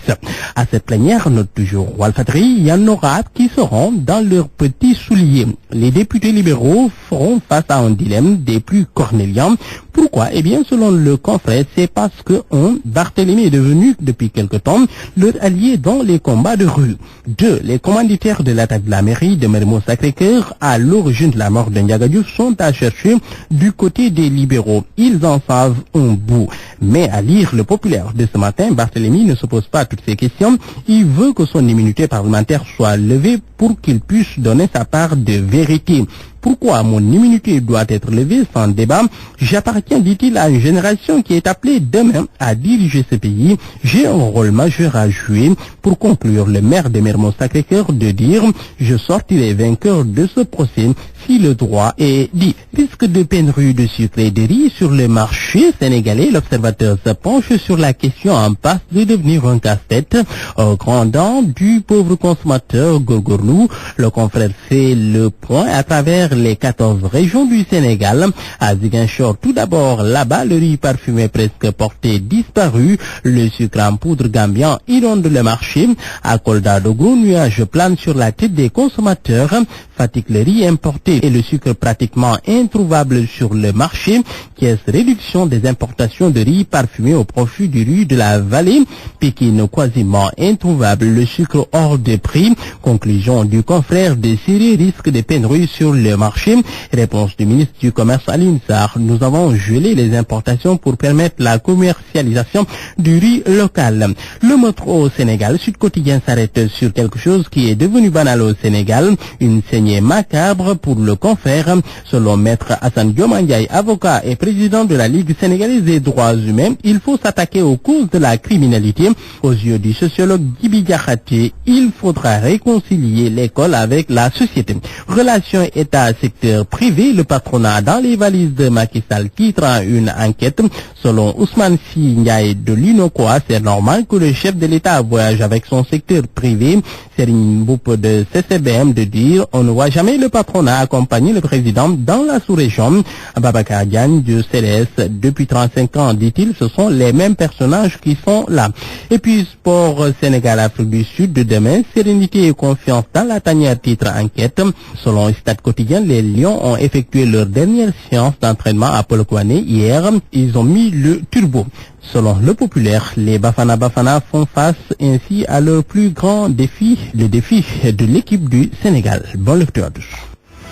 À cette plénière, note toujours Walfadri, il y en aura qui seront dans leurs petits souliers. Les députés libéraux feront face à un dilemme des plus cornéliens. Pourquoi? Eh bien, selon le confrère, c'est parce que Barthélémy est devenu, depuis quelque temps, leur allié dans les combats de rue. 2. Les commanditaires de l'attaque de la mairie de Mermoz Sacré-Cœur à l'origine de la mort de Ndiaga Diouf sont à chercher du côté des libéraux. Ils en savent un bout. Mais à lire le populaire de ce matin, Barthélémy ne se pose pas toutes ces questions. Il veut que son immunité parlementaire soit levée pour qu'il puisse donner sa part de vérité. Pourquoi mon immunité doit être levée sans débat? J'appartiens, dit-il, à une génération qui est appelée demain à diriger ce pays. J'ai un rôle majeur à jouer. Pour conclure, le maire de Mermoz Sacré-Cœur de dire « Je sortirai vainqueur de ce procès si le droit est dit ». Risque de pénurie de sucre et de riz sur le marché sénégalais. L'observateur se penche sur la question en passe de devenir un casse-tête au grand dent du pauvre consommateur Gorgorlou. Le confrère fait le point à travers les 14 régions du Sénégal. À Ziguinchor, tout d'abord, là-bas, le riz parfumé presque porté disparu. Le sucre en poudre gambien inonde le marché. À Kolda, de gros nuages planent sur la tête des consommateurs. Fatigue, le riz importé et le sucre pratiquement introuvable sur le marché. Caisse réduction des importations de riz parfumé au profit du riz de la vallée. Pékin quasiment introuvable, le sucre hors de prix. Conclusion du confrère de Syrie, risque de pénurie sur le marché. Réponse du ministre du Commerce Alioune Sarr. Nous avons gelé les importations pour permettre la commercialisation du riz local. Le meurtre au Sénégal, Sud Quotidien s'arrête sur quelque chose qui est devenu banal au Sénégal. Une saignée macabre pour le confrère. Selon maître Hassan Diomaye Ndiaye, avocat et président de la Ligue sénégalaise des droits humains, il faut s'attaquer aux causes de la criminalité. Aux yeux du sociologue Djibi Diakhaté, il faudra réconcilier l'école avec la société. Relations État-secteur privé, le patronat dans les valises de Macky Sall titrant une enquête. Selon Ousmane Sy Ndiaye de l'UNOCOA, c'est normal que le chef de l'État voyage avec son secteur privé. Serigne Mboup de CCBM de dire on ne voit jamais le patronat accompagner le président dans la sous-région. Babacar Diagne de CLS, depuis 35 ans, dit-il, ce sont les mêmes personnages qui sont là. Et puis sport Sénégal-Afrique du Sud de demain, sérénité et confiance dans la tanière titre enquête. Selon Stade Quotidien, les Lions ont effectué leur dernière séance d'entraînement à Polokwane hier. Ils ont mis le turbo. Selon le populaire, les Bafana Bafana font face ainsi à leur plus grand défi, le défi de l'équipe du Sénégal. Bonne lecture.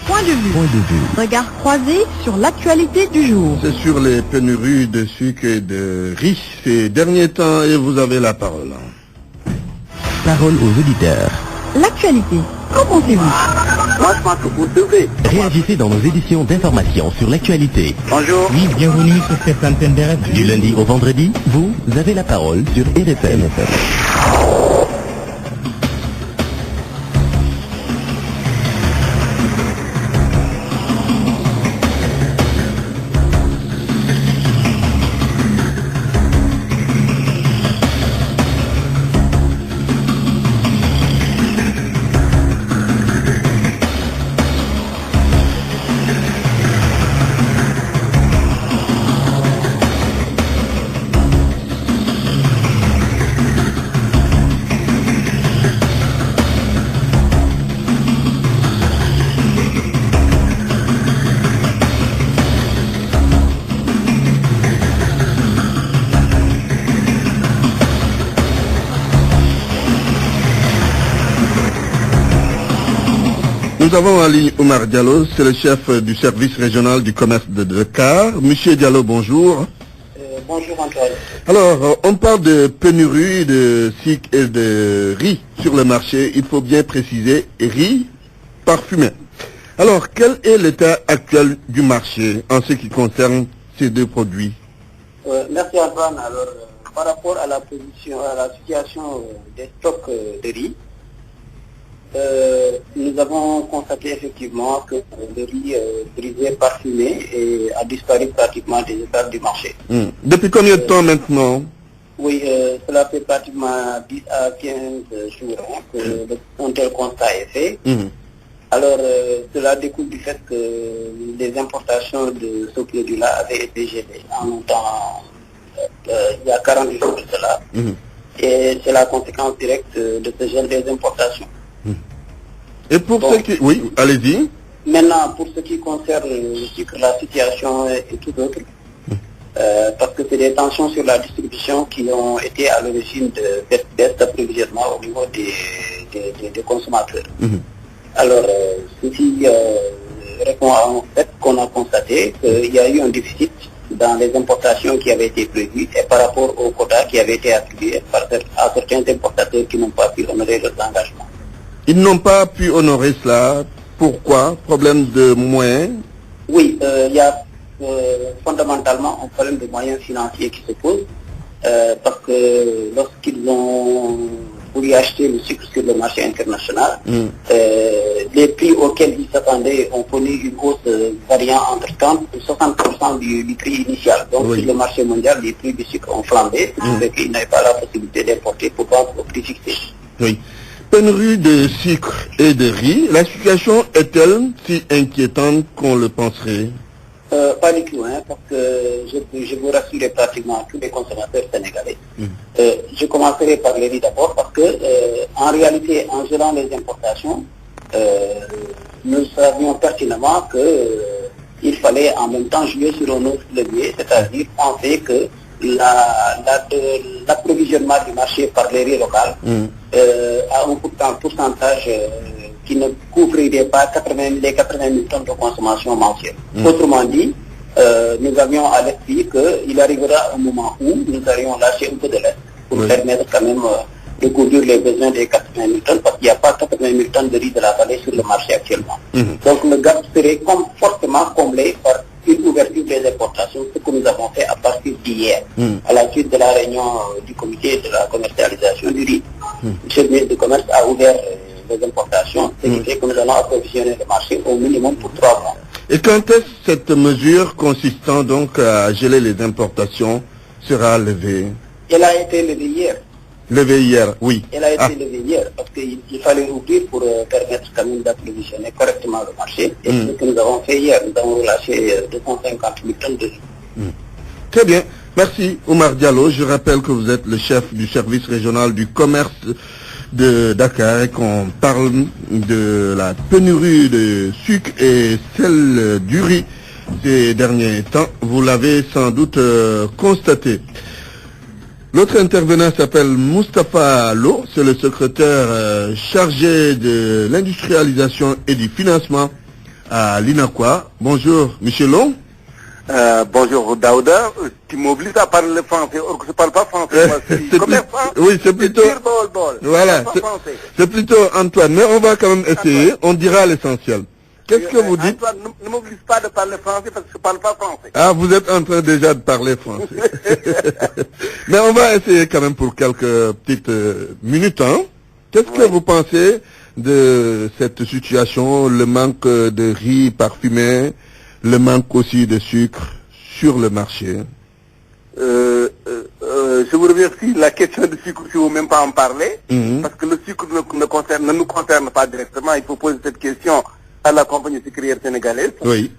Point de vue. Regard croisé sur l'actualité du jour. C'est sur les pénuries de sucre et de riz ces derniers temps et vous avez la parole. Parole aux auditeurs. L'actualité, qu'en pensez-vous? Moi, je pense que vous devez. Réagissez dans nos éditions d'information sur l'actualité. Bonjour. Oui, bienvenue sur cette antenne de RFM. Du lundi au vendredi, vous avez la parole sur RFM. Nous avons en ligne Oumar Diallo, c'est le chef du service régional du commerce de Dakar. Monsieur Diallo, bonjour. Bonjour Antoine. Alors, on parle de pénurie de sucre et de riz sur le marché. Il faut bien préciser riz parfumé. Alors, quel est l'état actuel du marché en ce qui concerne ces deux produits? Merci Antoine. Alors, par rapport à la situation des stocks de riz, nous avons constaté effectivement que le riz brisé parfumé a disparu pratiquement des étals du marché. Depuis combien de temps maintenant? Oui, cela fait pratiquement 10 à 15 jours que un tel constat est fait. Alors, cela découle du fait que les importations de ce produit-là avaient été gelées en temps, il y a 40 jours de cela. Et c'est la conséquence directe de ce gel des importations. Et pour ce qui... Oui, allez-y. Maintenant, pour ce qui concerne le sucre, la situation est tout autre. Parce que c'est des tensions sur la distribution qui ont été à l'origine de cette baisse d'approvisionnement au niveau des consommateurs. Alors, ceci répond à un fait qu'on a constaté qu'il y a eu un déficit dans les importations qui avaient été prévues et par rapport aux quotas qui avaient été attribués à certains importateurs qui n'ont pas pu honorer leurs engagements. Ils n'ont pas pu honorer cela. Pourquoi? Problème de moyens? Oui, il y a fondamentalement un problème de moyens financiers qui se pose parce que lorsqu'ils ont voulu acheter le sucre sur le marché international, les prix auxquels ils s'attendaient ont connu une hausse variant entre 30 et 60% du prix initial. Donc sur le marché mondial, les prix du sucre ont flambé, ce qui fait qu'ils n'avaient pas la possibilité d'importer pour vendre au prix fixé. Oui. Pénurie de sucre et de riz, la situation est-elle si inquiétante qu'on le penserait? Pas du tout, parce que je vous rassure pratiquement tous les consommateurs sénégalais. Je commencerai par les riz d'abord parce que, en réalité, en gelant les importations, nous savions pertinemment qu'il fallait en même temps jouer sur un autre levier, c'est-à-dire penser que l'approvisionnement du marché par les riz locales a un pourcentage qui ne couvrirait pas les 80 000 tonnes de consommation mensuelle. Autrement dit, nous avions à l'esprit qu'il arrivera un moment où nous allions lâcher un peu de l'aide pour permettre quand même de couvrir les besoins des 80 000 tonnes parce qu'il n'y a pas 80 000 tonnes de riz de la vallée sur le marché actuellement. Donc le gap serait fortement comblé par une ouverture des importations, ce que nous avons fait à partir d'hier, à la suite de la réunion du comité de la commercialisation du riz. Le ministre du Commerce a ouvert les importations, ce qui fait que nous allons approvisionner le marché au minimum pour 3 mois. Et quand est-ce cette mesure consistant donc à geler les importations sera levée? Elle a été levée hier. Levée hier, oui. Elle a été levée hier parce qu'il fallait ouvrir pour permettre quand même d'approvisionner correctement le marché. Et ce que nous avons fait hier, nous avons relâché 250 000 tonnes de riz. Très bien. Merci Oumar Diallo. Je rappelle que vous êtes le chef du service régional du commerce de Dakar et qu'on parle de la pénurie de sucre et celle du riz ces derniers temps. Vous l'avez sans doute constaté. L'autre intervenant s'appelle Moustapha Lo, c'est le secrétaire chargé de l'industrialisation et du financement à l'INACOA. Bonjour, Monsieur Lo. Bonjour Daouda, tu m'obliges à parler français, or que je ne parle pas français. Oui, c'est plutôt... Voilà, c'est plutôt Antoine, mais on va quand même essayer, on dira l'essentiel. Qu'est-ce que vous dites? Antoine, ne m'oblige pas de parler français parce que je ne parle pas français. Ah, vous êtes en train déjà de parler français. Mais on va essayer quand même pour quelques petites minutes. Hein. Qu'est-ce que vous pensez de cette situation, le manque de riz parfumé, le manque aussi de sucre sur le marché? Je vous remercie. La question du sucre, je ne veux même pas en parler, parce que le sucre ne nous concerne pas directement. Il faut poser cette question à la compagnie sucrière sénégalaise. Oui.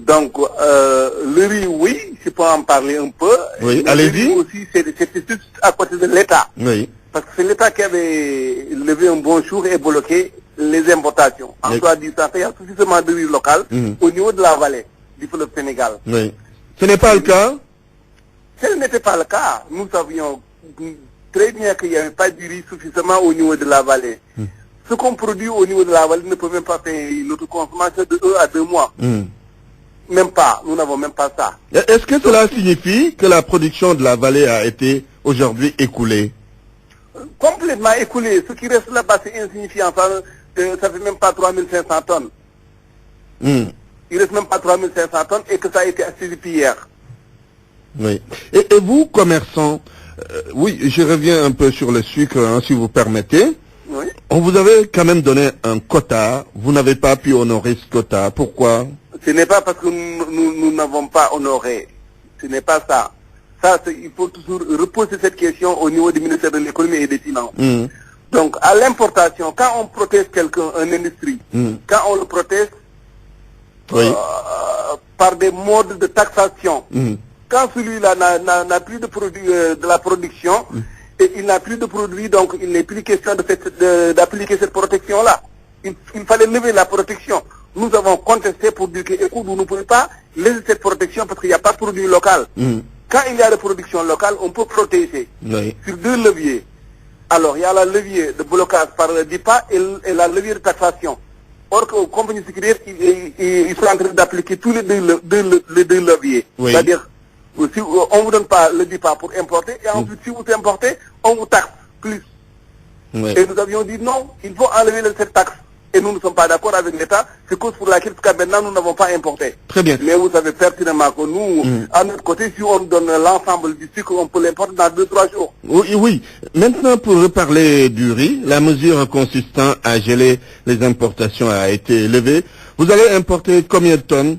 Donc, le riz, oui, je peux en parler un peu. Oui, allez-y. Le riz aussi, c'est juste à côté de l'État. Oui. Parce que c'est l'État qui avait levé un bon jour et bloqué les importations. En soit dit ça, il y a suffisamment de riz local au niveau de la vallée du fleuve Sénégal. Oui. Ce n'est pas le cas? Ce n'était pas le cas. Nous savions très bien qu'il n'y avait pas de riz suffisamment au niveau de la vallée. ce qu'on produit au niveau de la vallée ne peut même pas faire l'autoconsommation de 1 à 2 mois. Même pas, nous n'avons même pas ça. Est-ce que cela signifie que la production de la vallée a été aujourd'hui écoulée? Complètement écoulée. Ce qui reste là-bas, c'est insignifiant. Ça fait même pas 3500 tonnes. Il reste même pas 3500 tonnes et que ça a été assaisi hier. Oui. Et vous, commerçants, oui, je reviens un peu sur le sucre, hein, si vous permettez. Oui. On vous avait quand même donné un quota. Vous n'avez pas pu honorer ce quota. Pourquoi? Ce n'est pas parce que nous n'avons pas honoré. Ce n'est pas ça. Il faut toujours reposer cette question au niveau du ministère de l'économie et des finances. Donc, à l'importation, quand on protège quelqu'un, une industrie, quand on le protège par des modes de taxation, quand celui-là n'a plus de produit de la production, et il n'a plus de produit, donc il n'est plus question d'appliquer cette protection-là. Il fallait lever la protection. Nous avons contesté pour dire que, écoute, vous ne pouvez pas laisser cette protection parce qu'il n'y a pas de produit local. Quand il y a de production locale, on peut protéger sur 2 leviers. Alors, il y a le levier de blocage par le DIPA et la levier de taxation. Or, que aux compagnies sucrières, ils sont en train d'appliquer tous les deux leviers. C'est-à-dire, si on ne vous donne pas le DIPA pour importer, et ensuite, si vous importez, on vous taxe plus. Et nous avions dit non, il faut enlever cette taxe. Et nous ne sommes pas d'accord avec l'État, c'est cause pour laquelle jusqu'à maintenant nous n'avons pas importé. Très bien. Mais vous savez pertinemment que nous, à notre côté, si on donne l'ensemble du sucre, on peut l'importer dans 2-3 jours. Oui. Maintenant, pour reparler du riz, la mesure consistant à geler les importations a été levée. Vous allez importer combien de tonnes?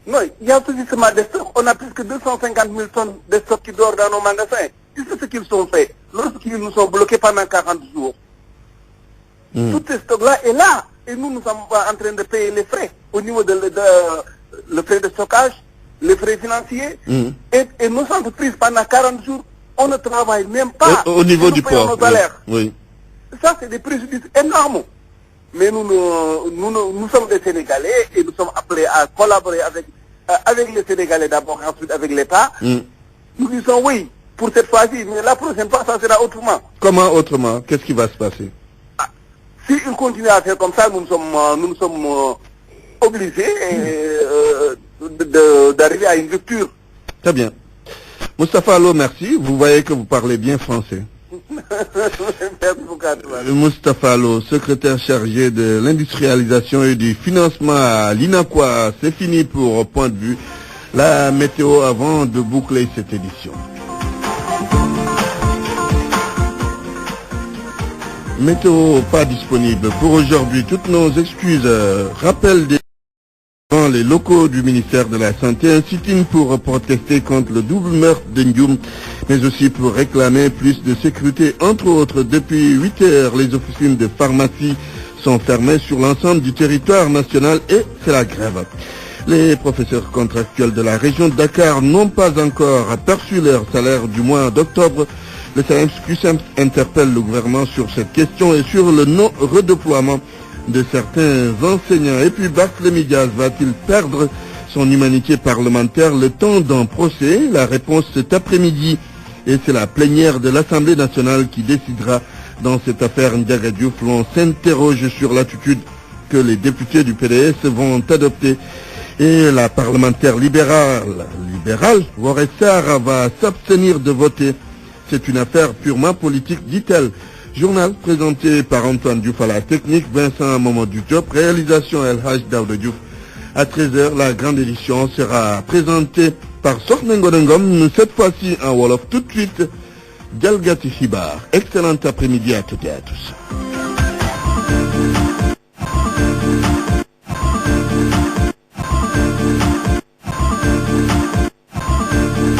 Non, il y a tout justement des stocks. On a plus que 250 000 tonnes de stocks qui dorment dans nos magasins. C'est ce qu'ils sont faits. Lorsqu'ils nous sont bloqués pendant 40 jours. Tout ce stock-là est là. Et nous sommes en train de payer les frais au niveau de le frais de stockage, les frais financiers. Et nos entreprises, pendant 40 jours, on ne travaille même pas. Au niveau du port. Nos salaires. Oui. Ça, c'est des préjudices énormes. Mais nous sommes des Sénégalais et nous sommes appelés à collaborer avec les Sénégalais d'abord, ensuite avec l'État. Nous disons oui pour cette fois-ci, mais la prochaine fois, ça sera autrement. Comment autrement? Qu'est-ce qui va se passer? Si ils continuent à faire comme ça, nous sommes obligés d'arriver à une rupture. Très bien. Moustapha Allo, merci. Vous voyez que vous parlez bien français. Merci beaucoup. Moustapha Allo, secrétaire chargé de l'industrialisation et du financement à l'INACOA. C'est fini pour Point de vue. La météo avant de boucler cette édition. Météo pas disponible pour aujourd'hui. Toutes nos excuses. Rappel devant les locaux du ministère de la Santé, un sit-in pour protester contre le double meurtre de Ndioum, mais aussi pour réclamer plus de sécurité. Entre autres, depuis 8 heures, les officines de pharmacie sont fermées sur l'ensemble du territoire national et c'est la grève. Les professeurs contractuels de la région de Dakar n'ont pas encore perçu leur salaire du mois d'octobre. Le SAEMS-QSEMS interpelle le gouvernement sur cette question et sur le non-redéploiement de certains enseignants. Et puis Barthélémy Diaz va-t-il perdre son humanité parlementaire le temps d'un procès? La réponse cet après-midi, et c'est la plénière de l'Assemblée nationale qui décidera dans cette affaire Ndiaga Diouf. L'on s'interroge sur l'attitude que les députés du PDS vont adopter. Et la parlementaire libérale Woré Sarr va s'abstenir de voter. C'est une affaire purement politique, dit-elle. Journal présenté par Antoine Diouf à la technique, Vincent Mamadou Diop, réalisation El Hadj Daouda Diouf. À 13h, la grande édition sera présentée par Sokhna Ngom, cette fois-ci en Wolof. Tout de suite, Jalgati Hibar. Excellent après-midi à toutes et à tous.